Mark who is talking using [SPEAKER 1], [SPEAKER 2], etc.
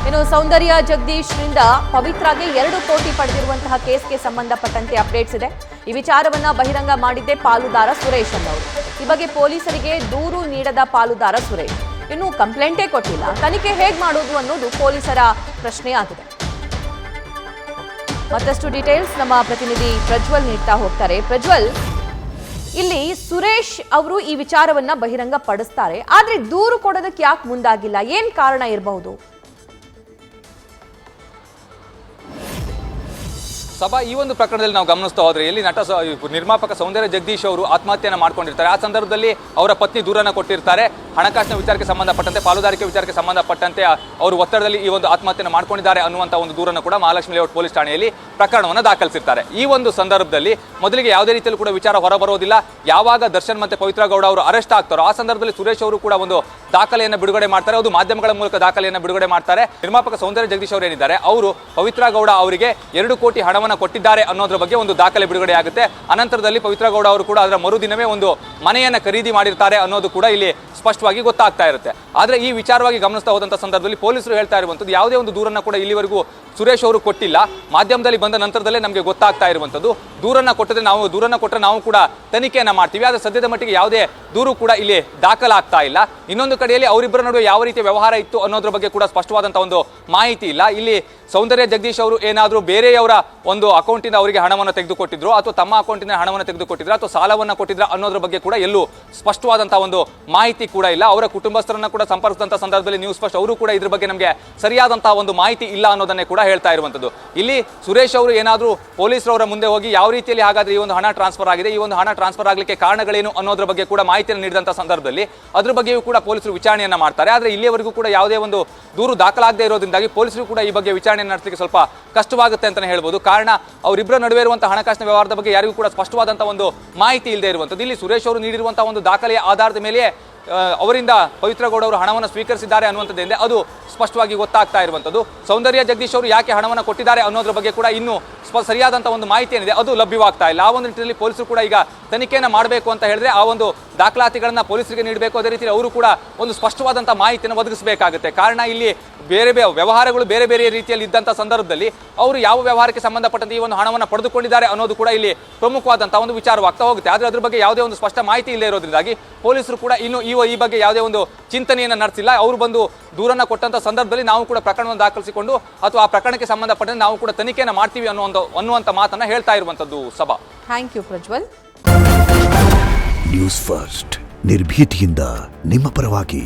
[SPEAKER 1] ಇನ್ನು ಸೌಂದರ್ಯ ಜಗದೀಶ್ರಿಂದ ಪವಿತ್ರಾಗೆ 2 ಕೋಟಿ ಪಡೆದಿರುವಂತಹ ಕೇಸ್ಗೆ ಸಂಬಂಧಪಟ್ಟಂತೆ ಅಪ್ಡೇಟ್ಸ್ ಇದೆ. ಈ ವಿಚಾರವನ್ನ ಬಹಿರಂಗ ಮಾಡಿದ್ದೆ ಪಾಲುದಾರ ಸುರೇಶ್ ಅವರು. ಈ ಬಗ್ಗೆ ಪೊಲೀಸರಿಗೆ ದೂರು ನೀಡದ ಪಾಲುದಾರ ಸುರೇಶ್ ಇನ್ನು ಕಂಪ್ಲೇಂಟೇ ಕೊಟ್ಟಿಲ್ಲ. ತನಿಖೆ ಹೇಗೆ ಮಾಡೋದು ಅನ್ನೋದು ಪೊಲೀಸರ ಪ್ರಶ್ನೆ ಆಗಿದೆ. ಮತ್ತಷ್ಟು ಡೀಟೇಲ್ಸ್ ನಮ್ಮ ಪ್ರತಿನಿಧಿ ಪ್ರಜ್ವಲ್ ನೀಡ್ತಾ ಹೋಗ್ತಾರೆ. ಪ್ರಜ್ವಲ್, ಇಲ್ಲಿ ಸುರೇಶ್ ಅವರು ಈ ವಿಚಾರವನ್ನ ಬಹಿರಂಗ ಪಡಿಸ್ತಾರೆ, ಆದ್ರೆ ದೂರು ಕೊಡೋದಕ್ಕೆ ಯಾಕೆ ಮುಂದಾಗಿಲ್ಲ? ಏನ್ ಕಾರಣ ಇರಬಹುದು?
[SPEAKER 2] ಸಭಾ ಈ ಒಂದು ಪ್ರಕರಣದಲ್ಲಿ ನಾವು ಗಮನಿಸ್ತಾ ಹೋದ್ರೆ ಇಲ್ಲಿ ನಿರ್ಮಾಪಕ ಸೌಂದರ್ಯ ಜಗದೀಶ್ ಅವರು ಆತ್ಮಹತ್ಯೆಯನ್ನು ಮಾಡ್ಕೊಂಡಿರ್ತಾರೆ. ಆ ಸಂದರ್ಭದಲ್ಲಿ ಅವರ ಪತ್ನಿ ದೂರನ್ನು ಕೊಟ್ಟಿರ್ತಾರೆ. ಹಣಕಾಸಿನ ವಿಚಾರಕ್ಕೆ ಸಂಬಂಧಪಟ್ಟಂತೆ, ಪಾಲುದಾರಿಕೆ ವಿಚಾರಕ್ಕೆ ಸಂಬಂಧಪಟ್ಟಂತೆ ಅವರು ಒತ್ತಡದಲ್ಲಿ ಈ ಒಂದು ಆತ್ಮಹತ್ಯೆಯನ್ನು ಮಾಡ್ಕೊಂಡಿದ್ದಾರೆ ಅನ್ನುವಂಥ ಒಂದು ದೂರನ್ನು ಕೂಡ ಮಹಾಲಕ್ಷ್ಮಿ ಲೇಔಟ್ ಪೊಲೀಸ್ ಠಾಣೆಯಲ್ಲಿ ಪ್ರಕರಣವನ್ನು ದಾಖಲಿಸಿರ್ತಾರೆ. ಈ ಒಂದು ಸಂದರ್ಭದಲ್ಲಿ ಮೊದಲಿಗೆ ಯಾವುದೇ ರೀತಿಯಲ್ಲೂ ಕೂಡ ವಿಚಾರ ಹೊರಬರೋದಿಲ್ಲ. ಯಾವಾಗ ದರ್ಶನ್ ಮತ್ತೆ ಪವಿತ್ರ ಗೌಡ ಅವರು ಅರೆಸ್ಟ್ ಆಗ್ತಾರೋ ಆ ಸಂದರ್ಭದಲ್ಲಿ ಸುರೇಶ್ ಅವರು ಕೂಡ ಒಂದು ದಾಖಲೆಯನ್ನು ಬಿಡುಗಡೆ ಮಾಡ್ತಾರೆ. ಅದು ಮಾಧ್ಯಮಗಳ ಮೂಲಕ ದಾಖಲೆಯನ್ನು ಬಿಡುಗಡೆ ಮಾಡ್ತಾರೆ. ನಿರ್ಮಾಪಕ ಸೌಂದರ್ಯ ಜಗದೀಶ್ ಅವರು ಏನಿದ್ದಾರೆ ಅವರು ಪವಿತ್ರ ಗೌಡ ಅವರಿಗೆ 2 ಕೋಟಿ ಹಣವನ್ನು ಕೊಟ್ಟಿದ್ದಾರೆ ಅನ್ನೋದ್ರ ಬಗ್ಗೆ ಒಂದು ದಾಖಲೆ ಬಿಡುಗಡೆ ಆಗುತ್ತೆ. ಅನಂತರದಲ್ಲಿ ಪವಿತ್ರ ಗೌಡ ಅವರು ಕೂಡ ಅದರ ಮರುದಿನವೇ ಒಂದು ಮನೆಯನ್ನು ಖರೀದಿ ಮಾಡಿರ್ತಾರೆ ಅನ್ನೋದು ಕೂಡ ಇಲ್ಲಿ ಸ್ಪಷ್ಟವಾಗಿ ಗೊತ್ತಾಗ್ತಾ ಇರುತ್ತೆ. ಆದರೆ ಈ ವಿಚಾರವಾಗಿ ಗಮನಿಸ್ತಾ ಹೋದಂಥ ಸಂದರ್ಭದಲ್ಲಿ ಪೊಲೀಸರು ಹೇಳ್ತಾ ಇರುವಂಥದ್ದು ಯಾವುದೇ ಒಂದು ದೂರನ್ನು ಕೂಡ ಇಲ್ಲಿವರೆಗೂ ಸುರೇಶ್ ಅವರು ಕೊಟ್ಟಿಲ್ಲ. ಮಾಧ್ಯಮದಲ್ಲಿ ಬಂದ ನಂತರದಲ್ಲೇ ನಮಗೆ ಗೊತ್ತಾಗ್ತಾ ಇರುವಂಥದ್ದು ದೂರನ್ನು ಕೊಟ್ಟರೆ ನಾವು ಕೂಡ ತನಿಖೆಯನ್ನು ಮಾಡ್ತೀವಿ. ಆದರೆ ಸದ್ಯದ ಮಟ್ಟಿಗೆ ಯಾವುದೇ ದೂರು ಕೂಡ ಇಲ್ಲಿ ದಾಖಲಾಗ್ತಾ ಇಲ್ಲ. ಇನ್ನೊಂದು ಕಡೆಯಲ್ಲಿ ಅವರಿಬ್ಬರ ನಡುವೆ ಯಾವ ರೀತಿಯ ವ್ಯವಹಾರ ಇತ್ತು ಅನ್ನೋದ್ರ ಬಗ್ಗೆ ಕೂಡ ಸ್ಪಷ್ಟವಾದಂಥ ಒಂದು ಮಾಹಿತಿ ಇಲ್ಲ. ಇಲ್ಲಿ ಸೌಂದರ್ಯ ಜಗದೀಶ್ ಅವರು ಏನಾದರೂ ಬೇರೆಯವರ ಒಂದು ಅಕೌಂಟಿಂದ ಅವರಿಗೆ ಹಣವನ್ನು ತೆಗೆದುಕೊಟ್ಟಿದ್ರು ಅಥವಾ ತಮ್ಮ ಅಕೌಂಟಿಂದ ಹಣವನ್ನು ತೆಗೆದುಕೊಟ್ಟಿದ್ರು ಅಥವಾ ಸಾಲವನ್ನು ಕೊಟ್ಟಿದ್ರ ಅನ್ನೋದ್ರ ಬಗ್ಗೆ ಕೂಡ ಎಲ್ಲೂ ಸ್ಪಷ್ಟವಾದಂತಹ ಒಂದು ಮಾಹಿತಿ ಕೂಡ ಇಲ್ಲ. ಅವರ ಕುಟುಂಬಸ್ಥರನ್ನ ಕೂಡ ಸಂಪರ್ಕಿಸಿದಂಥ ಸಂದರ್ಭದಲ್ಲಿ ನ್ಯೂಸ್ ಫಸ್ಟ್ ಅವರು ಕೂಡ ಇದ್ರ ಬಗ್ಗೆ ನಮಗೆ ಸರಿಯಾದಂತಹ ಒಂದು ಮಾಹಿತಿ ಇಲ್ಲ ಅನ್ನೋದನ್ನೇ ಕೂಡ ಹೇಳ್ತಾ ಇರುವಂಥದ್ದು. ಇಲ್ಲಿ ಸುರೇಶ್ ಅವರು ಏನಾದರೂ ಪೊಲೀಸರವರ ಮುಂದೆ ಹೋಗಿ ಯಾವ ರೀತಿಯಲ್ಲಿ ಹಾಗಾದ್ರೆ ಈ ಒಂದು ಹಣ ಟ್ರಾನ್ಸ್ಫರ್ ಆಗಿದೆ, ಈ ಒಂದು ಹಣ ಟ್ರಾನ್ಸ್ಫರ್ ಆಗಲಿಕ್ಕೆ ಕಾರಣಗಳೇನು ಅನ್ನೋದ್ರ ಬಗ್ಗೆ ಕೂಡ ಮಾಹಿತಿಯನ್ನು ನೀಡಿದಂಥ ಸಂದರ್ಭದಲ್ಲಿ ಅದ್ರ ಬಗ್ಗೆಯೂ ಕೂಡ ಪೊಲೀಸರು ವಿಚಾರಣೆಯನ್ನು ಮಾಡ್ತಾರೆ. ಆದರೆ ಇಲ್ಲಿಯವರೆಗೂ ಕೂಡ ಯಾವುದೇ ಒಂದು ದೂರು ದಾಖಲಾಗದೇ ಇರೋದ್ರಿಂದಾಗಿ ಪೊಲೀಸರು ಕೂಡ ಈ ಬಗ್ಗೆ ವಿಚಾರಣೆ ನಡೆಸಲಿಕ್ಕೆ ಸ್ವಲ್ಪ ಕಷ್ಟವಾಗುತ್ತೆ ಅಂತಲೇ ಹೇಳ್ಬೋದು. ಕಾರಣ ಅವರಿಬ್ಬರ ನಡುವೆ ಇರುವಂತಹ ಹಣಕಾಸಿನ ವ್ಯವಹಾರದ ಬಗ್ಗೆ ಯಾರಿಗೂ ಕೂಡ ಸ್ಪಷ್ಟವಾದಂತಹ ಒಂದು ಮಾಹಿತಿ ಇಲ್ಲದೆ ಇರುವಂಥದ್ದು. ಇಲ್ಲಿ ಸುರೇಶ್ ಅವರು ನೀಡಿರುವಂತಹ ಒಂದು ದಾಖಲೆಯ ಆಧಾರದ ಮೇಲೆ ಅವರಿಂದ ಪವಿತ್ರ ಗೌಡ ಅವರು ಹಣವನ್ನು ಸ್ವೀಕರಿಸಿದ್ದಾರೆ ಅನ್ನುವಂಥದ್ದೇ ಅದು ಸ್ಪಷ್ಟವಾಗಿ ಗೊತ್ತಾಗ್ತಾ ಇರುವಂಥದ್ದು. ಸೌಂದರ್ಯ ಜಗದೀಶ್ ಅವರು ಯಾಕೆ ಹಣವನ್ನು ಕೊಟ್ಟಿದ್ದಾರೆ ಅನ್ನೋದ್ರ ಬಗ್ಗೆ ಕೂಡ ಇನ್ನೂ ಸರಿಯಾದಂಥ ಒಂದು ಮಾಹಿತಿ ಏನಿದೆ ಅದು ಲಭ್ಯವಾಗ್ತಾ ಇಲ್ಲ. ಆ ಒಂದು ನಿಟ್ಟಿನಲ್ಲಿ ಪೊಲೀಸರು ಕೂಡ ಈಗ ತನಿಖೆಯನ್ನು ಮಾಡಬೇಕು ಅಂತ ಹೇಳಿದ್ರೆ ಆ ಒಂದು ದಾಖಲಾತಿಗಳನ್ನ ಪೊಲೀಸರಿಗೆ ನೀಡಬೇಕು. ಅದೇ ರೀತಿ ಅವರು ಕೂಡ ಒಂದು ಸ್ಪಷ್ಟವಾದಂಥ ಮಾಹಿತಿಯನ್ನು ಒದಗಿಸಬೇಕಾಗುತ್ತೆ. ಕಾರಣ ಇಲ್ಲಿ ಬೇರೆ ವ್ಯವಹಾರಗಳು ಬೇರೆ ಬೇರೆ ರೀತಿಯಲ್ಲಿ ಇದ್ದಂಥ ಸಂದರ್ಭದಲ್ಲಿ ಅವರು ಯಾವ ವ್ಯವಹಾರಕ್ಕೆ ಸಂಬಂಧಪಟ್ಟಂತೆ ಈ ಒಂದು ಹಣವನ್ನು ಪಡೆದುಕೊಂಡಿದ್ದಾರೆ ಅನ್ನೋದು ಕೂಡ ಇಲ್ಲಿ ಪ್ರಮುಖವಾದಂಥ ಒಂದು ವಿಚಾರವಾಗ್ತಾ ಹೋಗುತ್ತೆ. ಆದರೆ ಅದ್ರ ಬಗ್ಗೆ ಯಾವುದೇ ಒಂದು ಸ್ಪಷ್ಟ ಮಾಹಿತಿ ಇಲ್ಲದೆ ಇರೋದ್ರಿಂದಾಗಿ ಪೊಲೀಸರು ಕೂಡ ಇನ್ನು ಈ ಬಗ್ಗೆ ಯಾವುದೇ ಒಂದು ಚಿಂತನೆಯನ್ನು ನಡೆಸಿಲ್ಲ. ಅವರು ಬಂದು ದೂರನ್ನು ಕೊಟ್ಟಂಥ ಸಂದರ್ಭದಲ್ಲಿ ನಾವು ಕೂಡ ಪ್ರಕರಣವನ್ನು ದಾಖಲಿಸಿಕೊಂಡು ಅಥವಾ ಆ ಪ್ರಕರಣಕ್ಕೆ ಸಂಬಂಧಪಟ್ಟಂತೆ ನಾವು ಕೂಡ ತನಿಖೆಯನ್ನು ಮಾಡ್ತೀವಿ ಅನ್ನುವಂಥ ಮಾತನ್ನ ಹೇಳ್ತಾ ಇರುವಂಥದ್ದು. ಸಭಾ,
[SPEAKER 1] thank you Prajwal.
[SPEAKER 3] News first ನಿರ್ಭೀತಿಯಿಂದ ನಿಮ್ಮ ಪರವಾಗಿ.